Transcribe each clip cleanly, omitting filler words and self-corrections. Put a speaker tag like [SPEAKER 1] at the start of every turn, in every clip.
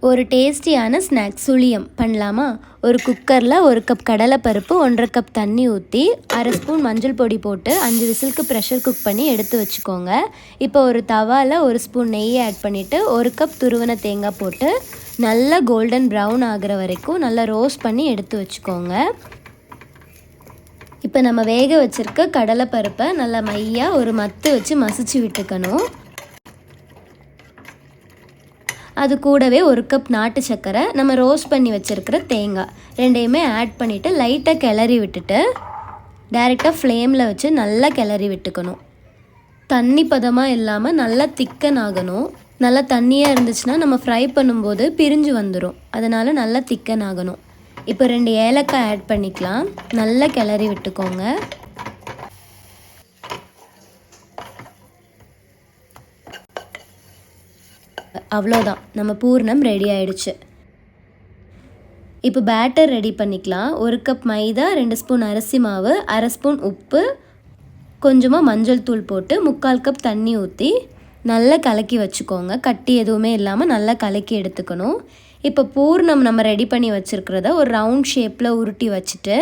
[SPEAKER 1] ஒரு டேஸ்டியான ஸ்நாக்ஸ் சுழியம் பண்ணலாமா? ஒரு குக்கரில் 1 கப் கடலைப்பருப்பு, 1½ கப் தண்ணி ஊற்றி 1/2 ஸ்பூன் மஞ்சள் பொடி போட்டு 5 விசிலுக்கு ப்ரெஷர் குக் பண்ணி எடுத்து வச்சுக்கோங்க. இப்போ ஒரு தவாவில் 1 ஸ்பூன் நெய் ஆட் பண்ணிவிட்டு 1 கப் துருவின தேங்காய் போட்டு நல்லா கோல்டன் ப்ரௌன் ஆகிற வரைக்கும் நல்லா ரோஸ்ட் பண்ணி எடுத்து வச்சுக்கோங்க. இப்போ நம்ம வேக வச்சுருக்க கடலைப்பருப்பை நல்லா மையாக ஒரு மத்து வச்சு மசிச்சு விட்டுக்கணும். அது கூடவே 1 கப் நாட்டு சர்க்கரை, நம்ம ரோஸ்ட் பண்ணி வச்சுருக்கிற தேங்காய் ரெண்டையுமே ஆட் பண்ணிவிட்டு லைட்டாக கிளறி விட்டுட்டு டைரெக்டாக ஃப்ளேமில் வச்சு நல்லா கிளறி விட்டுக்கணும். தண்ணி பதமாக இல்லாமல் நல்லா திக்கன் ஆகணும். நல்லா தண்ணியாக இருந்துச்சுன்னா நம்ம ஃப்ரை பண்ணும்போது பிரிஞ்சு வந்துடும். அதனால் நல்லா திக்கன் ஆகணும். இப்போ 2 ஏலக்காய் ஆட் பண்ணிக்கலாம். நல்லா கிளறி விட்டுக்கோங்க. அவ்வளோதான், நம்ம பூர்ணம் ரெடி ஆயிடுச்சு. இப்போ பேட்டர் ரெடி பண்ணிக்கலாம். 1 கப் மைதா, 2 ஸ்பூன் அரிசி மாவு, 1/2 ஸ்பூன் உப்பு, கொஞ்சமாக மஞ்சள் தூள் போட்டு 3/4 கப் தண்ணி ஊற்றி நல்லா கலக்கி வச்சுக்கோங்க. கட்டி எதுவுமே இல்லாமல் நல்லா கலக்கி எடுத்துக்கணும். இப்போ பூர்ணம் நம்ம ரெடி பண்ணி வச்சுருக்கிறத ஒரு ரவுண்ட் ஷேப்பில் உருட்டி வச்சுட்டு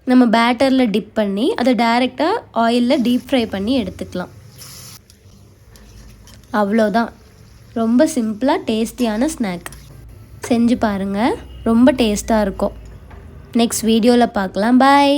[SPEAKER 1] நம்ம பேட்டரில் டிப் பண்ணி அதை டைரெக்டாக ஆயிலில் டீப் ஃப்ரை பண்ணி எடுத்துக்கலாம். அவ்வளோதான், ரொம்ப சிம்பிளாக டேஸ்டியான ஸ்நாக். செஞ்சு பாருங்கள், ரொம்ப டேஸ்ட்டாக இருக்கும். நெக்ஸ்ட் வீடியோவில் பார்க்கலாம். பாய்.